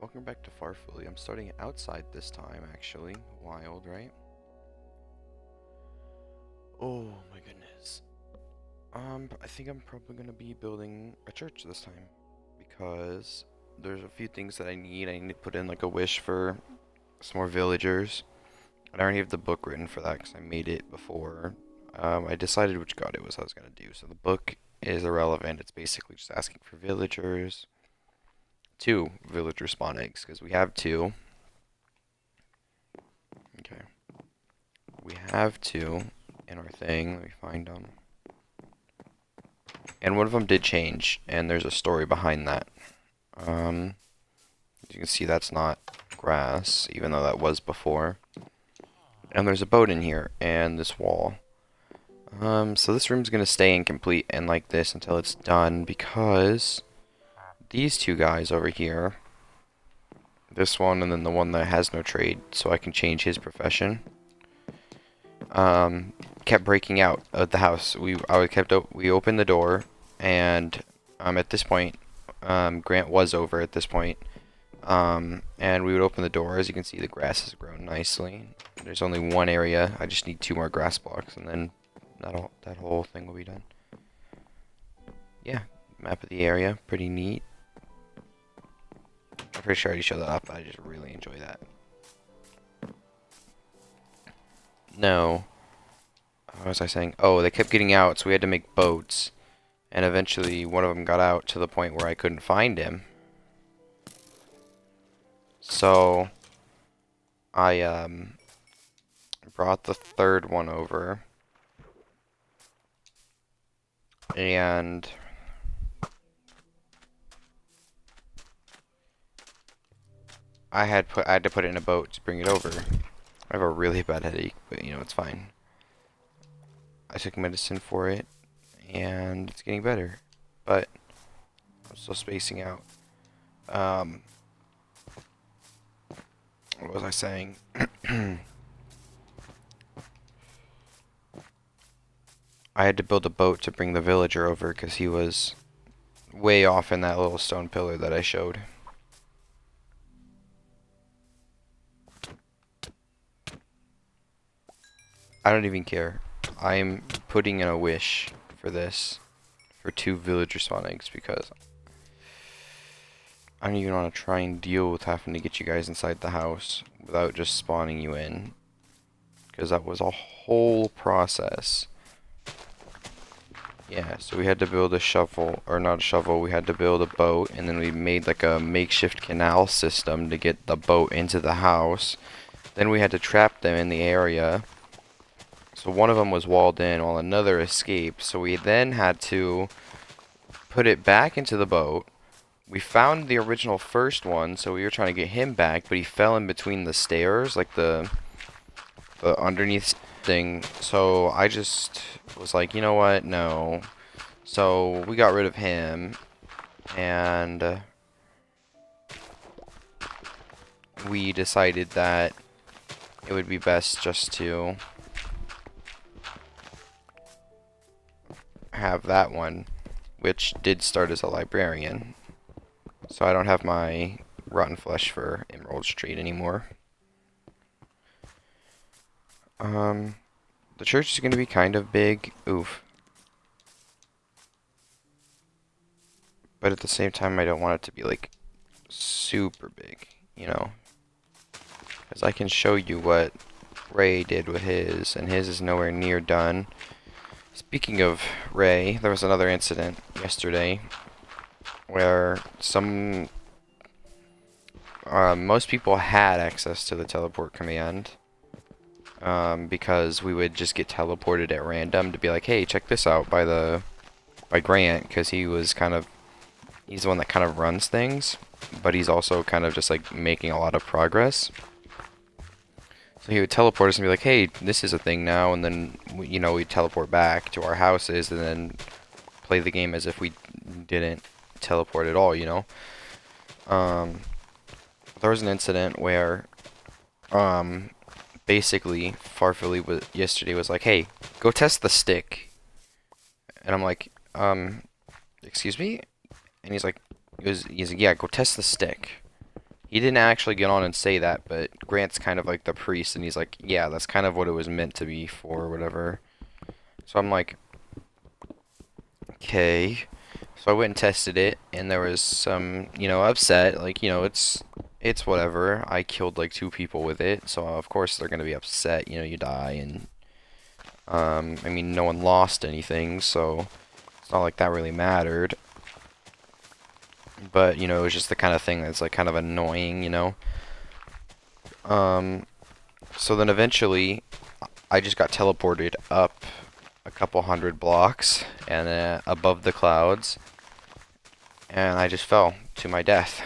Welcome back to Farfelee. I'm starting outside this time, actually. Wild, right? Oh my goodness. I think I'm probably gonna be building a church this time because there's a few things that I need. I need to put in like a wish for some more villagers. And I already have the book written for that because I made it before. I decided which god it was I was gonna do. So the book is irrelevant. It's basically just asking for villagers. 2 villager spawn eggs because we have 2. Okay. We have 2 in our thing. Let me find them. And one of them did change, and there's a story behind that. As you can see, that's not grass, even though that was before. And there's a boat in here, and this wall. So this room's gonna stay incomplete and like this until it's done, because these 2 guys over here, this one and then the one that has no trade, so I can change his profession, kept breaking out of the house. We opened the door, and at this point, Grant was over at this point, and we would open the door. As you can see, the grass has grown nicely. There's only one area. I just need 2 more grass blocks, and then that whole thing will be done. Yeah, map of the area, pretty neat. I'm pretty sure I already showed that up, but I just really enjoy that. No. What was I saying? Oh, they kept getting out, so we had to make boats. And eventually, one of them got out to the point where I couldn't find him. So, I, brought the 3rd one over. And I had to put it in a boat to bring it over. I have a really bad headache, but you know, it's fine. I took medicine for it, and it's getting better. But I'm still spacing out. What was I saying? I had to build a boat to bring the villager over because he was way off in that little stone pillar that I showed. I don't even care. I'm putting in a wish for this, for 2 villager spawn eggs, because I don't even want to try and deal with having to get you guys inside the house without just spawning you in, because that was a whole process. Yeah, so we had to build a shovel, or not a shovel, we had to build a boat, and then we made like a makeshift canal system to get the boat into the house. Then we had to trap them in the area. So one of them was walled in while another escaped. So we then had to put it back into the boat. We found the original first one, so we were trying to get him back, but he fell in between the stairs, like the underneath thing. So I just was like, you know what? No. So we got rid of him, and we decided that it would be best just to have that one, which did start as a librarian. So I don't have my rotten flesh for Emerald Street anymore. The church is going to be kind of big. Oof. But at the same time, I don't want it to be like super big, you know. Because I can show you what Ray did with his, and his is nowhere near done. Speaking of Ray, there was another incident yesterday where most people had access to the teleport command, because we would just get teleported at random to be like, hey, check this out by Grant, because he's the one that kind of runs things, but he's also kind of just like making a lot of progress. So he would teleport us and be like, hey, this is a thing now, and then we'd teleport back to our houses and then play the game as if we didn't teleport at all, you know. There was an incident where basically Farfelee yesterday was like, hey, go test the stick. And I'm like, excuse me? And he's like, yeah, go test the stick. He didn't actually get on and say that, but Grant's kind of like the priest, and he's like, yeah, that's kind of what it was meant to be for, or whatever. So I'm like, okay. So I went and tested it, and there was some, upset. Like, it's whatever. I killed like 2 people with it, so of course they're gonna be upset. You die, and I mean, no one lost anything, so it's not like that really mattered. But it was just the kind of thing that's like kind of annoying. Um, so then eventually, I just got teleported up a couple hundred blocks and above the clouds, and I just fell to my death.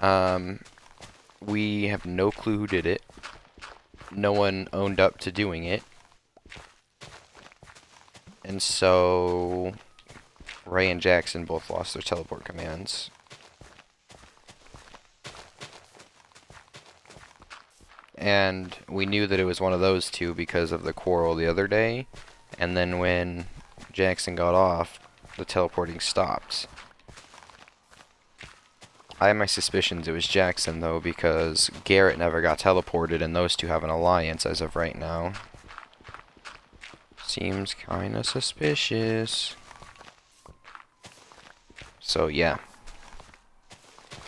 Um, we have no clue who did it. No one owned up to doing it. And so Ray and Jackson both lost their teleport commands. And we knew that it was one of those two because of the quarrel the other day. And then when Jackson got off, the teleporting stopped. I have my suspicions it was Jackson, though, because Garrett never got teleported, and those two have an alliance as of right now. Seems kinda suspicious. So, yeah.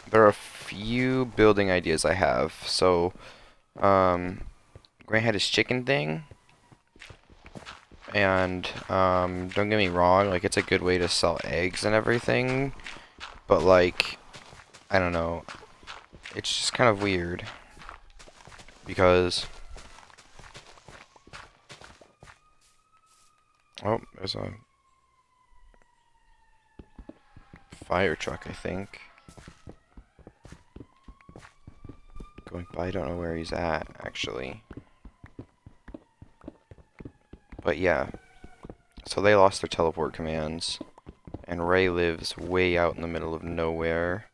There are a few building ideas I have. So, Grant had his chicken thing. And, don't get me wrong, like, it's a good way to sell eggs and everything. But, like, I don't know. It's just kind of weird. Because... Oh, there's a fire truck, I think. Going by, I don't know where he's at, actually. But yeah. So they lost their teleport commands. And Ray lives way out in the middle of nowhere.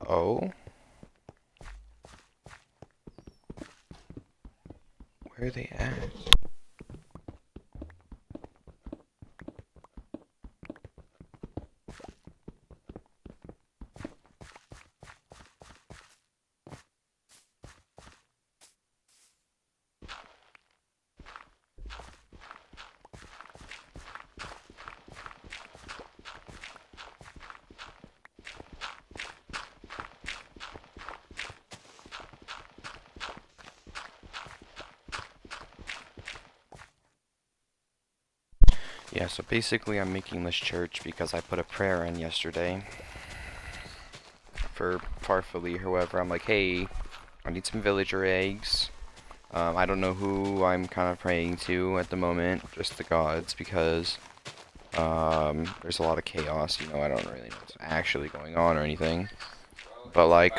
Oh? Where are they at? Yeah, so basically I'm making this church because I put a prayer in yesterday for Farfelee, whoever. I'm like, hey, I need some villager eggs. I don't know who I'm kind of praying to at the moment, just the gods, because there's a lot of chaos, I don't really know what's actually going on or anything. But like,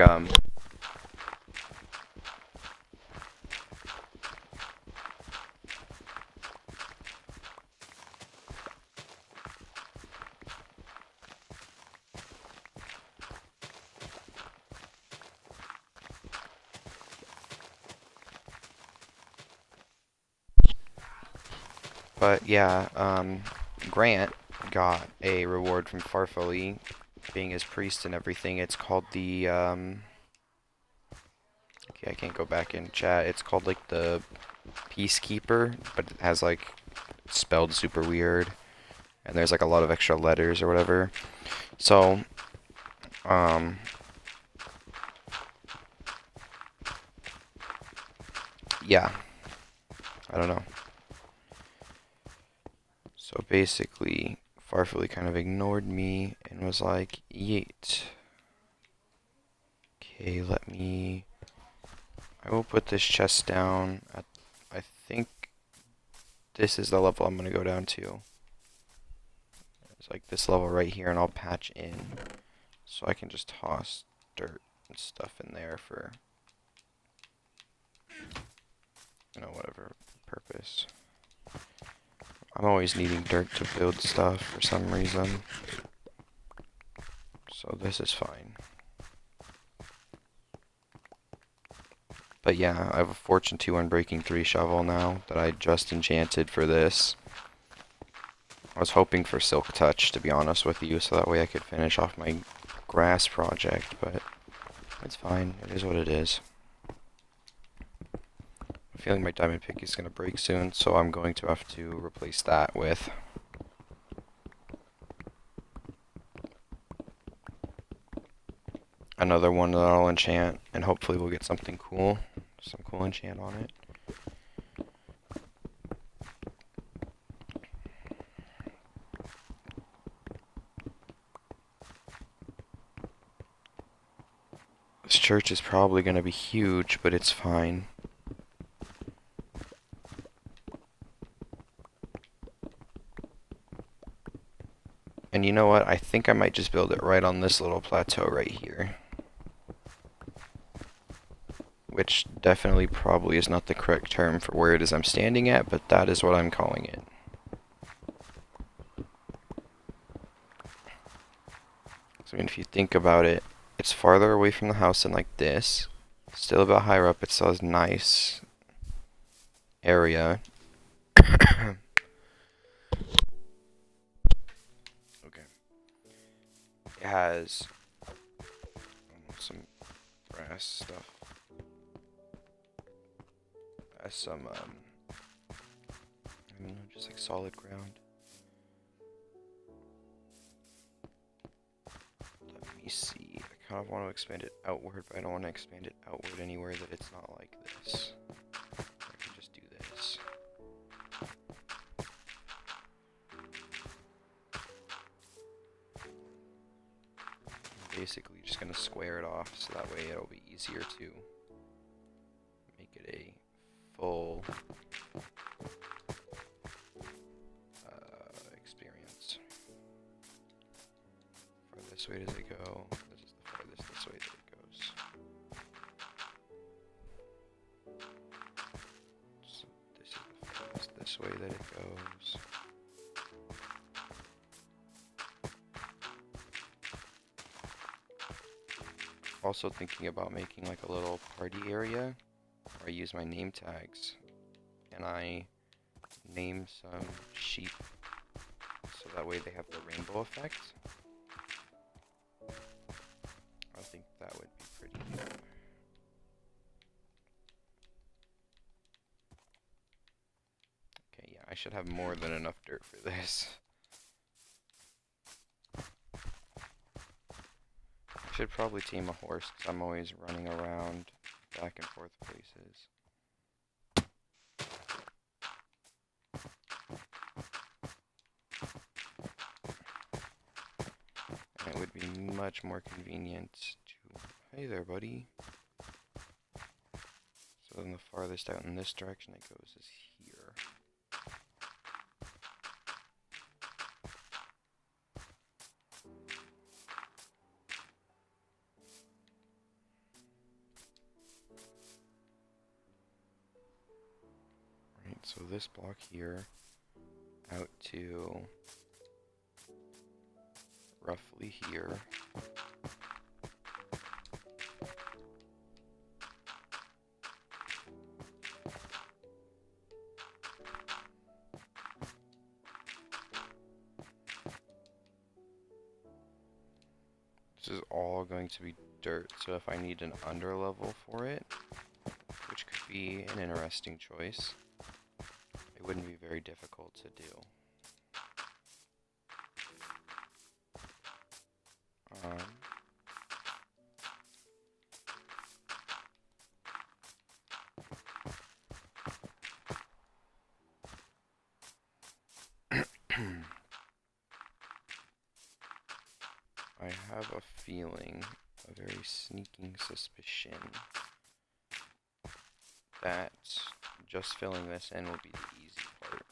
but yeah, Grant got a reward from Farfelee, being his priest and everything. It's called the, okay, I can't go back in chat. It's called, like, the Peacekeeper, but it has, like, spelled super weird. And there's, like, a lot of extra letters or whatever. So, yeah. I don't know. So basically, Farfelee kind of ignored me and was like, yeet. Okay, I will put this chest down at, I think this is the level I'm going to go down to. It's like this level right here, and I'll patch in. So I can just toss dirt and stuff in there for, whatever purpose. I'm always needing dirt to build stuff for some reason. So this is fine. But yeah, I have a Fortune 2 Unbreaking 3 shovel now that I just enchanted for this. was hoping for Silk Touch, to be honest with you, so that way I could finish off my grass project, but it's fine. It is what it is. I'm feeling my diamond pick is going to break soon, so I'm going to have to replace that with another one that I'll enchant, and hopefully we'll get something cool. Some cool enchant on it. This church is probably going to be huge, but it's fine. And you know what? I think I might just build it right on this little plateau right here. Which definitely probably is not the correct term for where it is I'm standing at, but that is what I'm calling it. So I mean, if you think about it, it's farther away from the house than like this. Still about higher up, it still has nice area. Okay. It has some grass stuff. It has some, I don't know, just like solid ground. Let me see. I kind of want to expand it outward, but I don't want to expand it outward anywhere that it's not like this. I can just do this. I'm basically just going to square it off, so that way it'll be easier to make it a full experience. Far this way does it go? This is the farthest this way that it goes. So this is the farthest this way that it goes. Also thinking about making like a little party area where I use my name tags and I name some sheep so that way they have the rainbow effect. I think that would be pretty good. Okay, yeah, I should have more than enough dirt for this. I should probably tame a horse because I'm always running around back and forth places. And it would be much more convenient to... Hey there, buddy. So then the farthest out in this direction it goes is here. Right, so this block here out to roughly here. This is all going to be dirt, so if I need an under level for it, which could be an interesting choice, it wouldn't be very difficult to do. I have a feeling, a very sneaking suspicion, that just filling this in will be the easy part.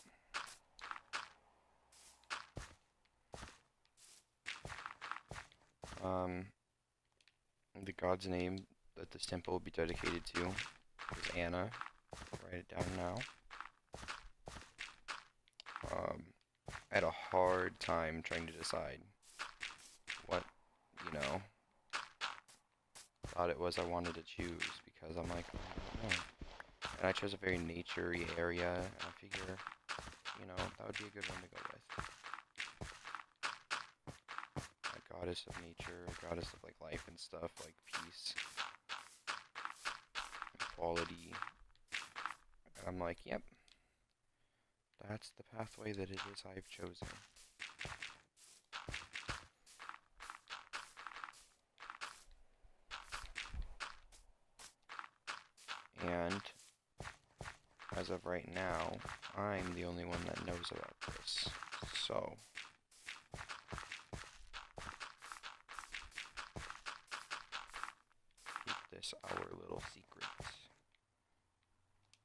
The god's name that this temple will be dedicated to is Anna. Write it down now. I had a hard time trying to decide what, thought it was I wanted to choose, because I'm like, I don't know. And I chose a very nature-y area, and I figure, that would be a good one to go with. goddess of nature, goddess of like life and stuff, like peace, equality. And I'm like, yep, that's the pathway that it is I've chosen. And as of right now, I'm the only one that knows about this. So keep this our little secret.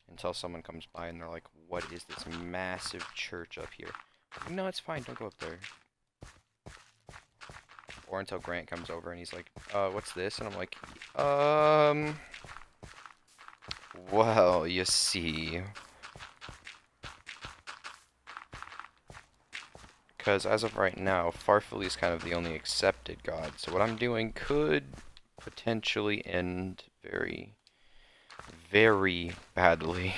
Until someone comes by and they're like, what is this massive church up here? No, it's fine, don't go up there. Or until Grant comes over and he's like, what's this? And I'm like, well, you see. Because as of right now, Farfelee is kind of the only accepted god. So what I'm doing could potentially end very, very badly.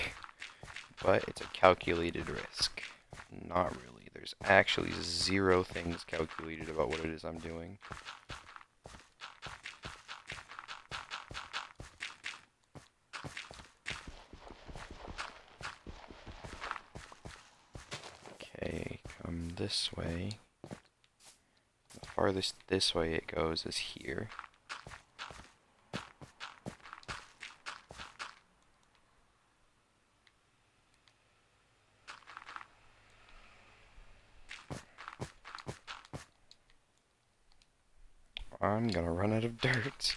But it's a calculated risk. Not really. There's actually 0 things calculated about what it is I'm doing. Okay, come this way. The farthest this way it goes is here. I'm gonna run out of dirt.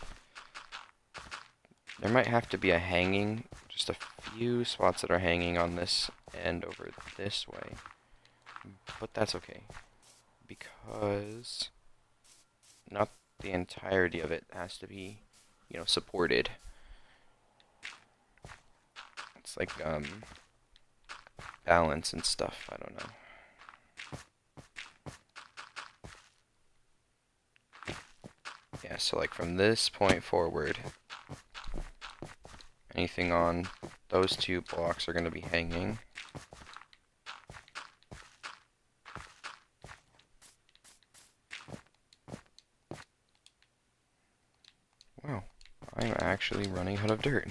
There might have to be a hanging, just a few spots that are hanging on this end over this way. But that's okay. Because not the entirety of it has to be, supported. It's like, balance and stuff, I don't know. Yeah, so like from this point forward, anything on those 2 blocks are going to be hanging. Wow, I'm actually running out of dirt.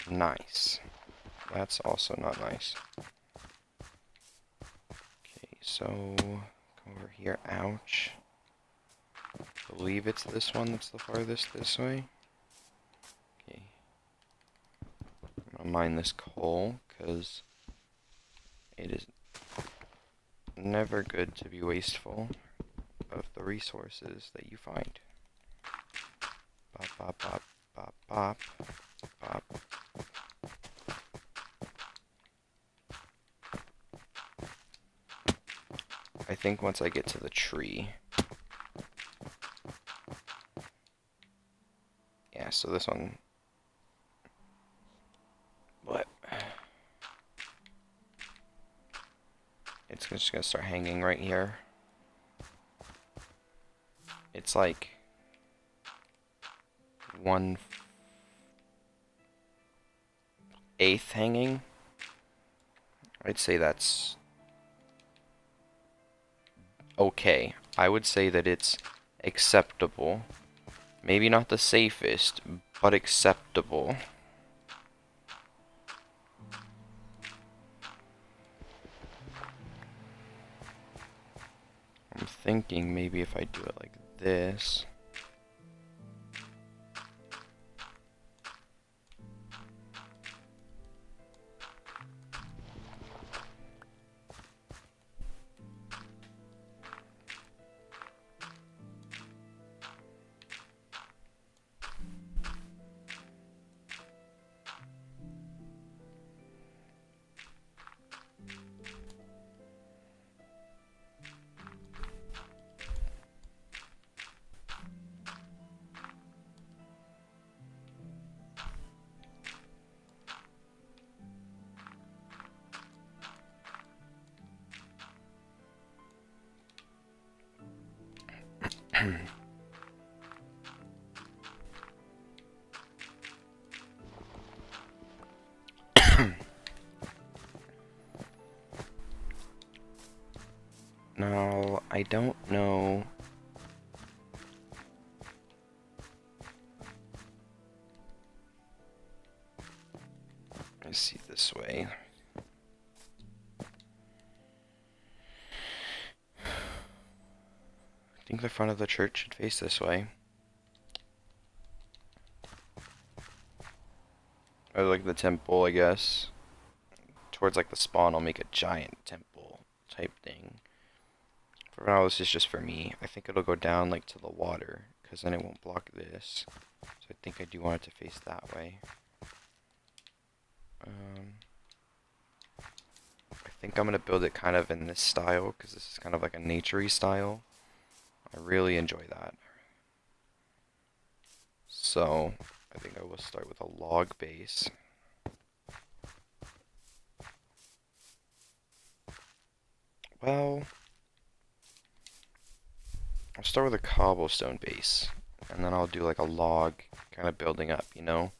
Nice. That's also not nice. Okay, so come over here. Ouch. I believe it's this one that's the farthest this way. Okay. I'm gonna mine this coal, because it is never good to be wasteful of the resources that you find. Bop, bop, bop, bop, bop, bop. I think once I get to the tree. Yeah, so this one. What? It's just gonna start hanging right here. It's like 1/8 hanging. I'd say that's okay. I would say that it's acceptable. Maybe not the safest, but acceptable. I'm thinking maybe if I do it like this. Now, I don't know. Let's see this way. I think the front of the church should face this way. Or like the temple, I guess. Towards like the spawn, I'll make a giant temple type thing. For now, this is just for me. I think it'll go down like to the water, because then it won't block this. So I think I do want it to face that way. I think I'm going to build it kind of in this style, because this is kind of like a naturey style. I really enjoy that. So, I think I will start with a log base. Well, I'll start with a cobblestone base, and then I'll do like a log kind of building up, you know?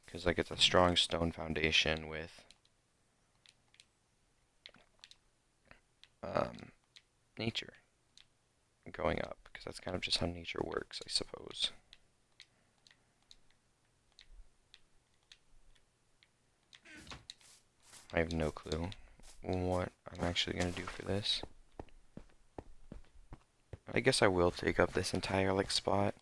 Because like it's a strong stone foundation with nature going up, because that's kind of just how nature works, I suppose. I have no clue what I'm actually going to do for this. I guess I will take up this entire like spot.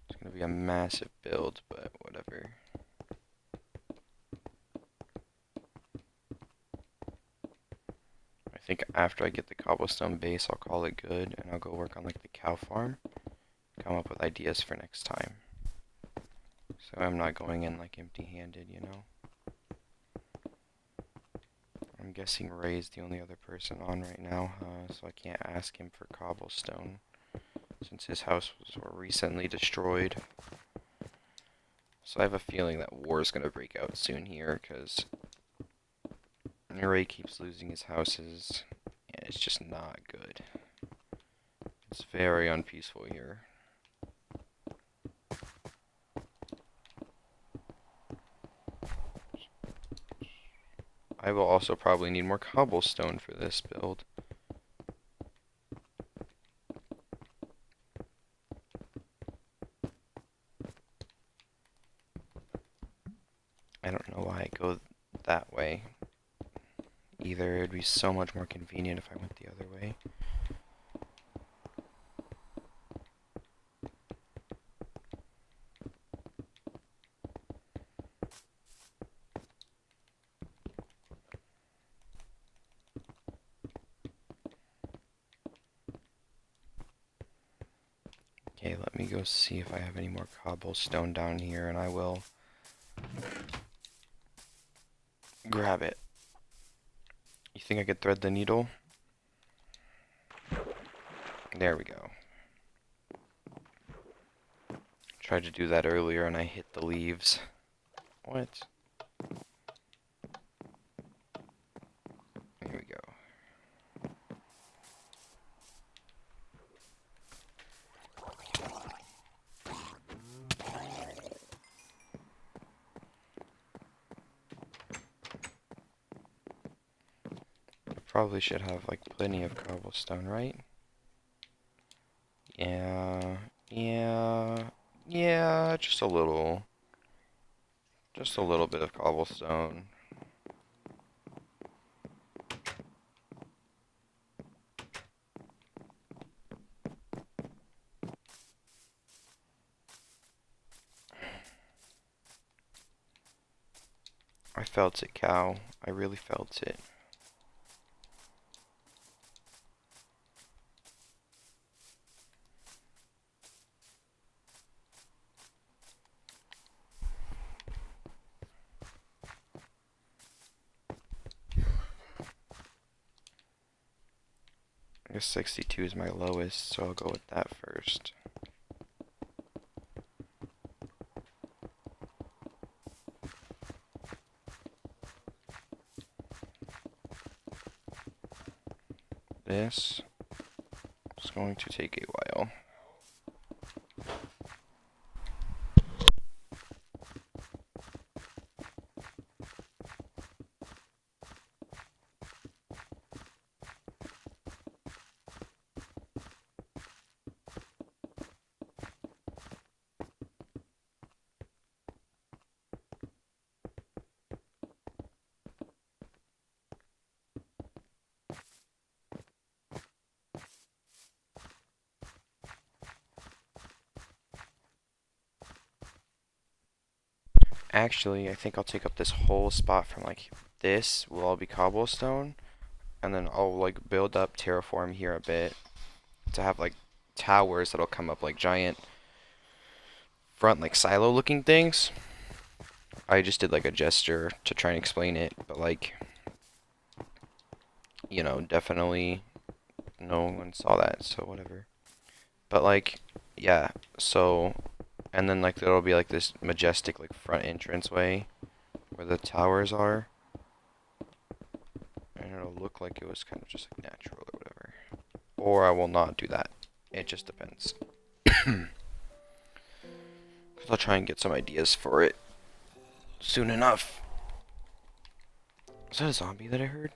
It's going to be a massive build, but whatever. I think after I get the cobblestone base, I'll call it good, and I'll go work on like the cow farm. Come up with ideas for next time. So I'm not going in like empty-handed, you know? I'm guessing Ray's the only other person on right now, so I can't ask him for cobblestone, since his house was recently destroyed. So I have a feeling that war is going to break out soon here, because Ray keeps losing his houses, and it's just not good. It's very unpeaceful here. I will also probably need more cobblestone for this build. I don't know why I go that way. Either it'd be so much more convenient if I went the other way. Okay, let me go see if I have any more cobblestone down here, and I will grab it. You think I could thread the needle? There we go. Tried to do that earlier and I hit the leaves. What? There we go. Probably should have like plenty of cobblestone, right? Yeah, just a little. Just a little bit of cobblestone. I felt it, cow. I really felt it. I guess 62 is my lowest, so I'll go with that first. This is going to take a while. Actually, I think I'll take up this whole spot from like this will all be cobblestone, and then I'll like build up terraform here a bit to have like towers that'll come up like giant front like silo looking things. I just did like a gesture to try and explain it, but like, you know, definitely no one saw that, so whatever. But like, yeah, so, and then like there'll be like this majestic like front entranceway where the towers are, and it'll look like it was kind of just like natural or whatever. Or I will not do that. It just depends. I'll try and get some ideas for it soon enough. Is that a zombie that I heard?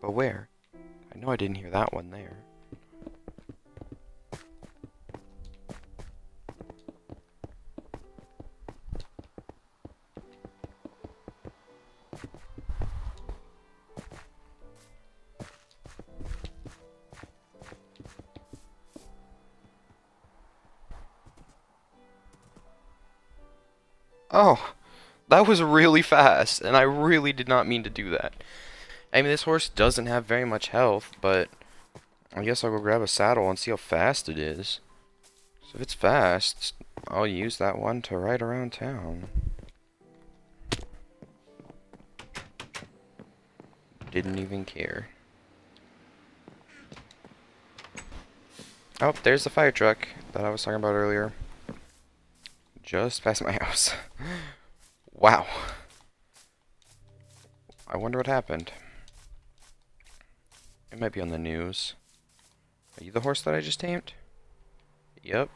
But where? I know I didn't hear that one there. Oh, that was really fast, and I really did not mean to do that. I mean, this horse doesn't have very much health, but I guess I'll go grab a saddle and see how fast it is. So if it's fast, I'll use that one to ride around town. Didn't even care. Oh, there's the fire truck that I was talking about earlier. Just past my house. Wow. I wonder what happened. It might be on the news. Are you the horse that I just tamed? Yep.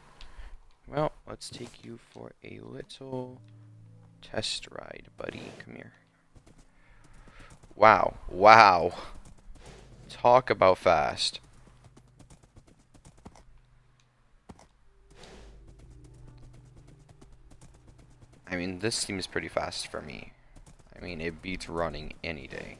Well, let's take you for a little test ride, buddy. Come here. Wow. Wow. Talk about fast. I mean, this seems pretty fast for me. I mean, it beats running any day.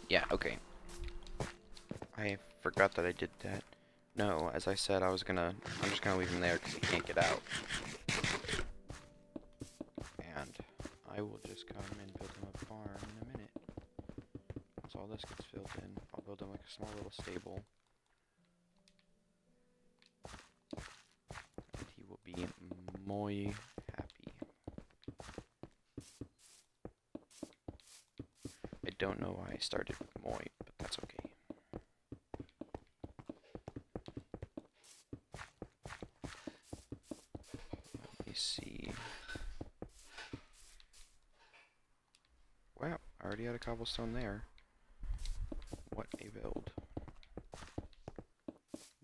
Yeah, okay. I forgot that I did that. No, as I said, I'm just gonna leave him there because he can't get out. And I will just come and build him a barn in a minute. Once all this gets filled in, I'll build him like a small little stable. And he will be muy happy. I don't know why I started with muy, but that's okay. Let me see. Wow, I already had a cobblestone there. what a build.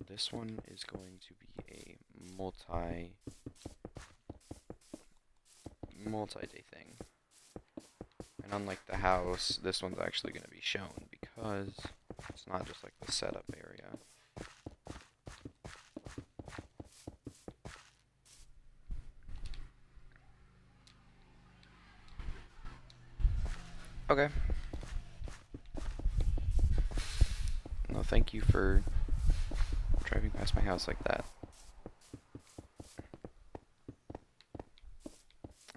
This one is going to be a multi-day thing. And unlike the house, this one's actually going to be shown because it's not just like the setup area. Okay. No, thank you for driving past my house like that.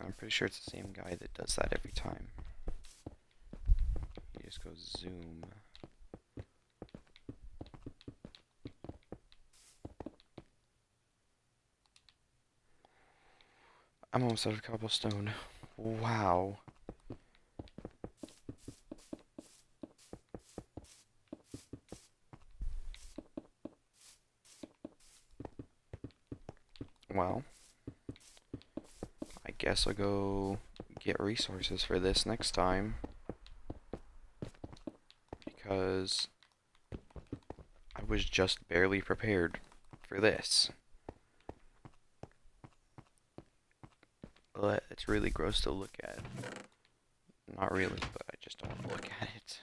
I'm pretty sure it's the same guy that does that every time. He just goes zoom. I'm almost out of cobblestone. Wow. Well, I guess I'll go get resources for this next time. Because I was just barely prepared for this. But it's really gross to look at. Not really, but I just don't want to look at it.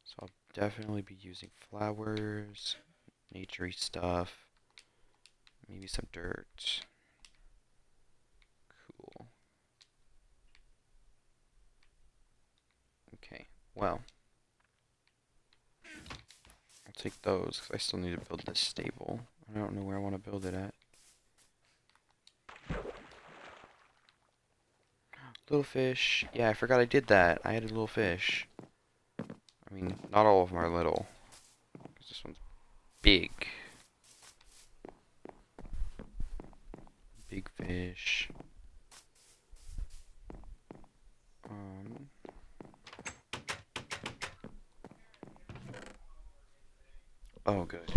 So I'll definitely be using flowers, naturey stuff, maybe some dirt. Cool. Okay, well, I'll take those because I still need to build this stable. I don't know where I want to build it at. Little fish. Yeah, I forgot I did that. I added little fish. I mean, not all of them are little. Because this one's big. Big fish. Oh, good.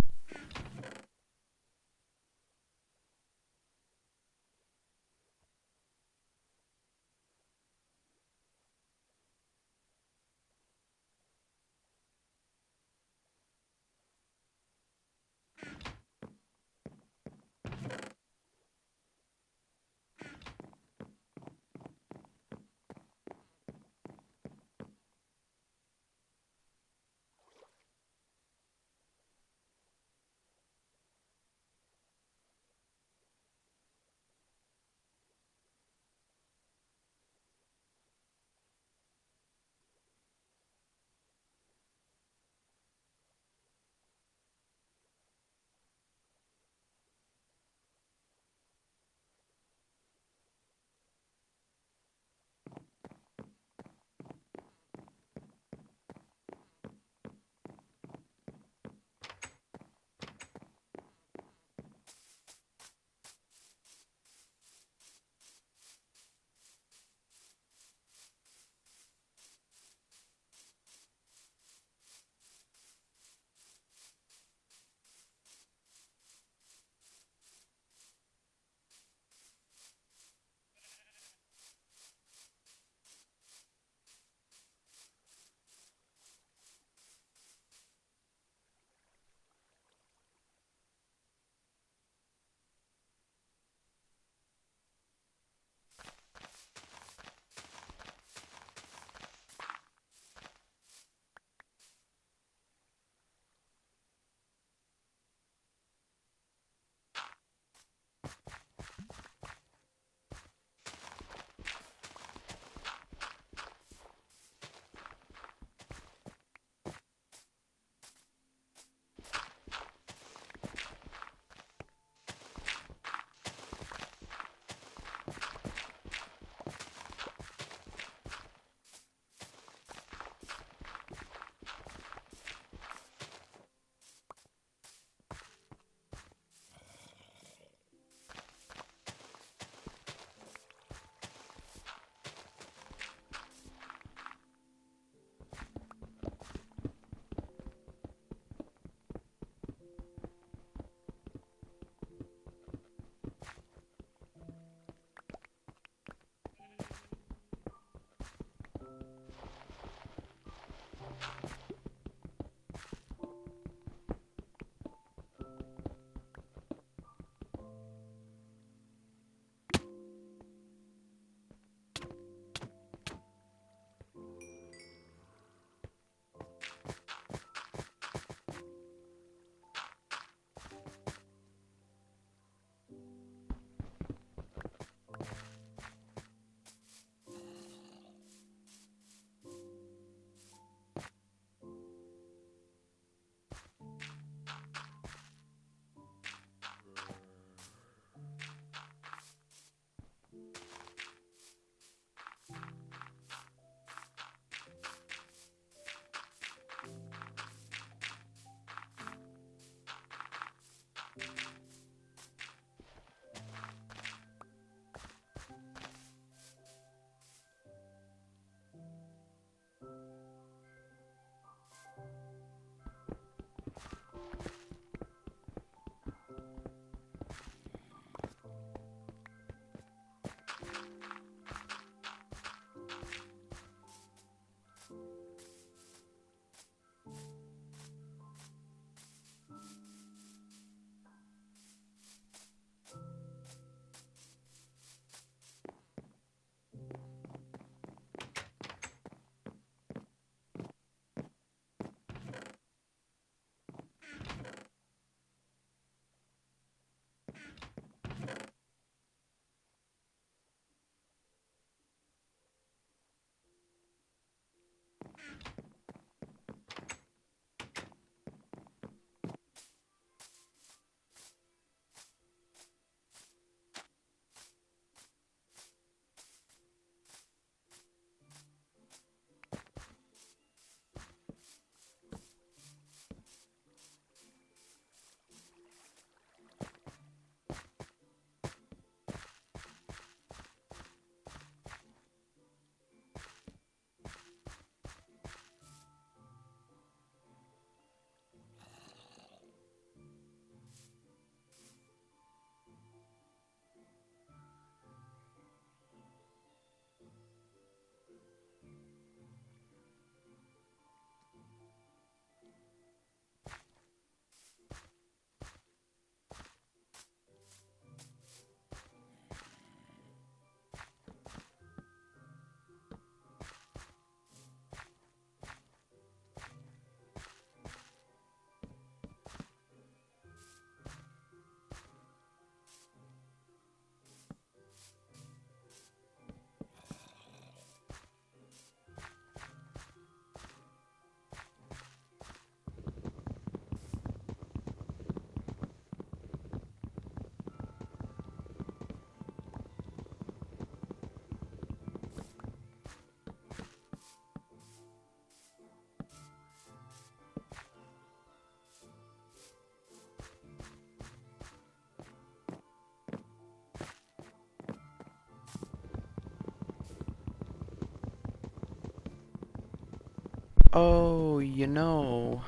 Oh, you know.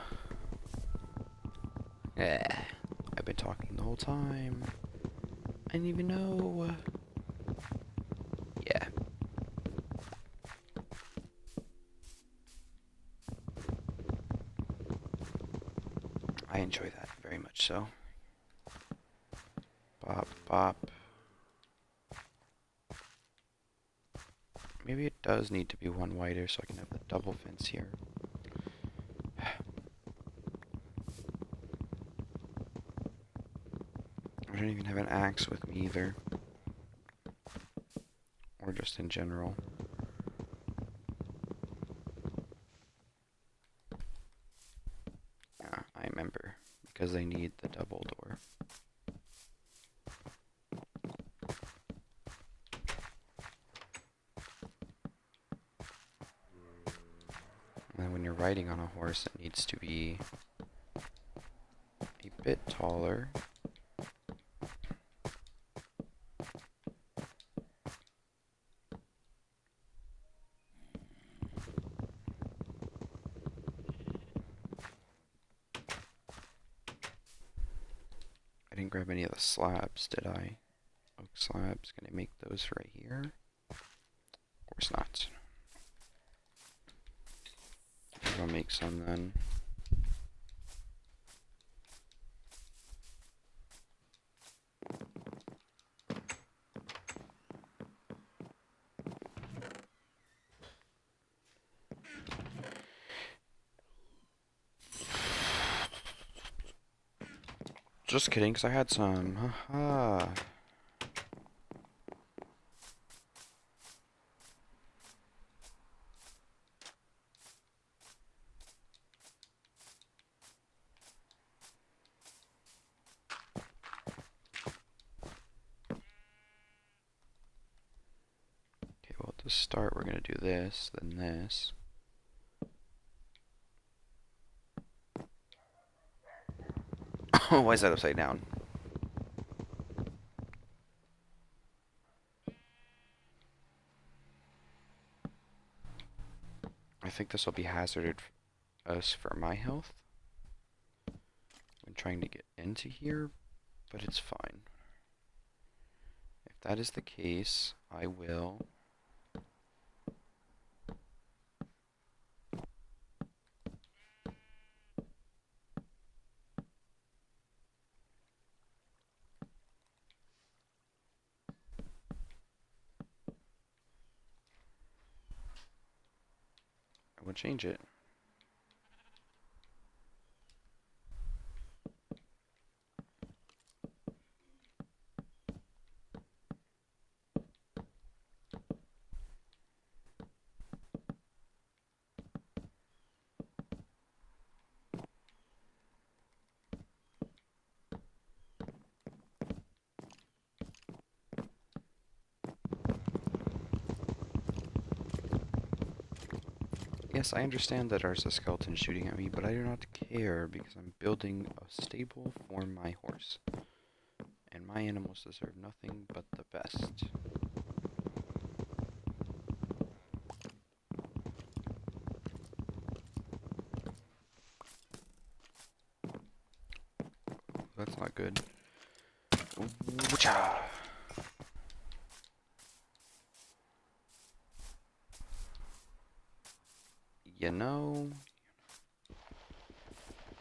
I've been talking the whole time. I didn't even know. Yeah. I enjoy that very much so. Bop, bop. Maybe it does need to be one wider so I can have the double fence here. I don't even have an axe with me either. Or just in general. Yeah, I remember. Because they need the double door. And then when you're riding on a horse, it needs to be a bit taller. I didn't grab any of the slabs, did I? Oak slabs, can I make those right here? Of course not. I'll make some then. Just kidding, because I had some. Haha. Okay, well, to start, we're going to do this, then this. Oh, why is that upside down? I think this will be hazardous for my health when trying to get into here, but it's fine. If that is the case, I will change it. Yes, I understand that there's a skeleton shooting at me, but I do not care because I'm building a stable for my horse. And my animals deserve nothing but the best. That's not good. Woocha! You know,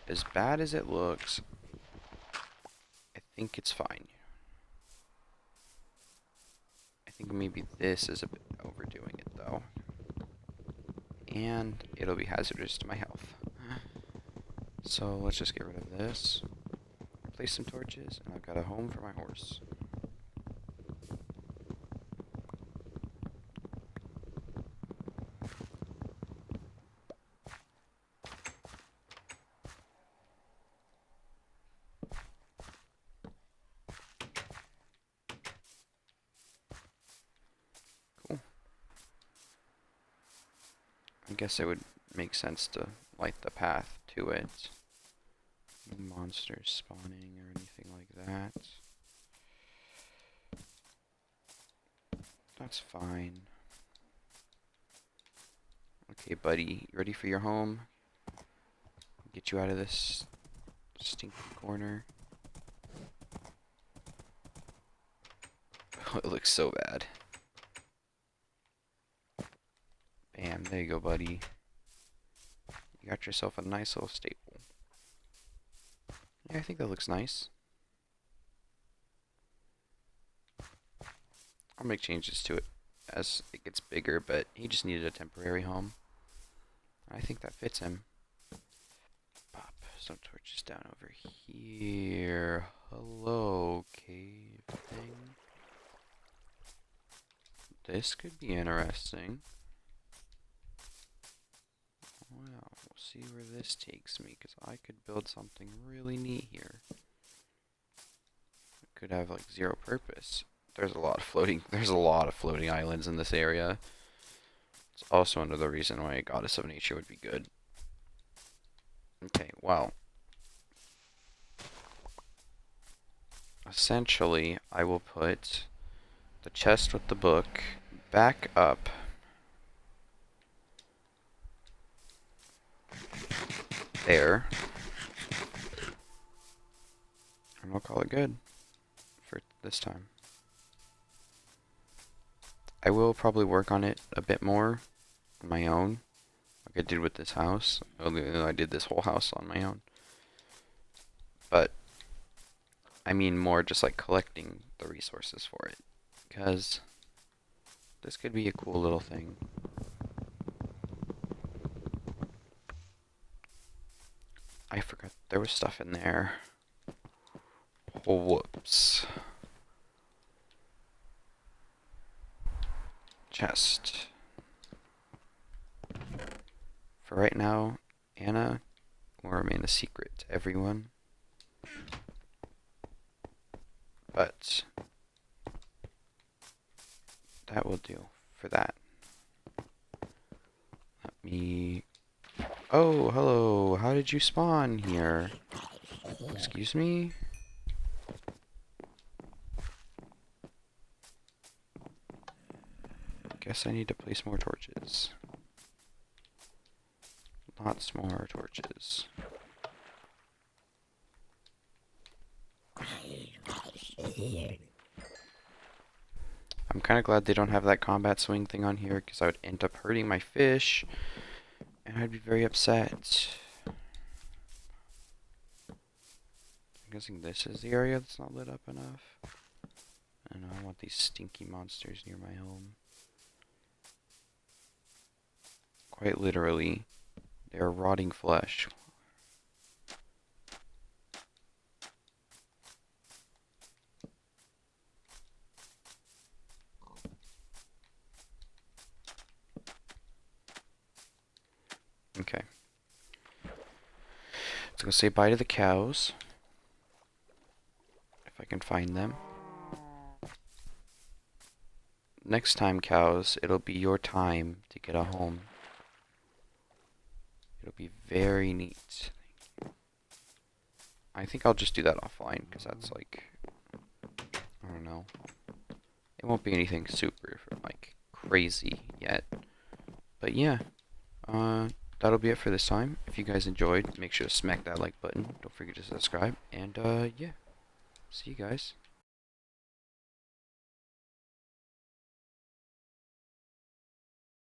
as bad as it looks, I think it's fine. I think maybe this is a bit overdoing it, though. And it'll be hazardous to my health. So let's just get rid of this. Place some torches, and I've got a home for my horse. Cool. I guess it would make sense to light the path to it. No monsters spawning or anything like that. That's fine. Okay, buddy, you ready for your home? Get you out of this stinky corner. Oh, it looks so bad. Bam, there you go, buddy. You got yourself a nice little staple. Yeah, I think that looks nice. I'll make changes to it as it gets bigger, but he just needed a temporary home. I think that fits him. Pop some torches down over here. Hello, cave thing. This could be interesting. Well, we'll see where this takes me, because I could build something really neat here. It could have like zero purpose. There's a lot of floating islands in this area. It's also another reason why a goddess of nature would be good. Okay, well. Essentially, I will put the chest with the book back up there. And we'll call it good for this time. I will probably work on it a bit more on my own, like I did with this house. I did this whole house on my own. But, I mean more just like collecting the resources for it. Because this could be a cool little thing. I forgot there was stuff in there. Whoops. Chest. For right now, Anna will remain a secret to everyone. But that will do for that. Let me... Oh, hello. How did you spawn here? Excuse me? Guess I need to place more torches. Lots more torches. I'm kind of glad they don't have that combat swing thing on here, because I would end up hurting my fish, and I'd be very upset. I'm guessing this is the area that's not lit up enough. I know, I want these stinky monsters near my home. Quite literally, they are rotting flesh. Okay. Let's go say bye to the cows. If I can find them. Next time, cows, it'll be your time to get a home. It'll be very neat. I think I'll just do that offline, because that's like, I don't know. It won't be anything super, like, crazy yet. But yeah, that'll be it for this time. If you guys enjoyed, make sure to smack that like button. Don't forget to subscribe. And, yeah. See you guys.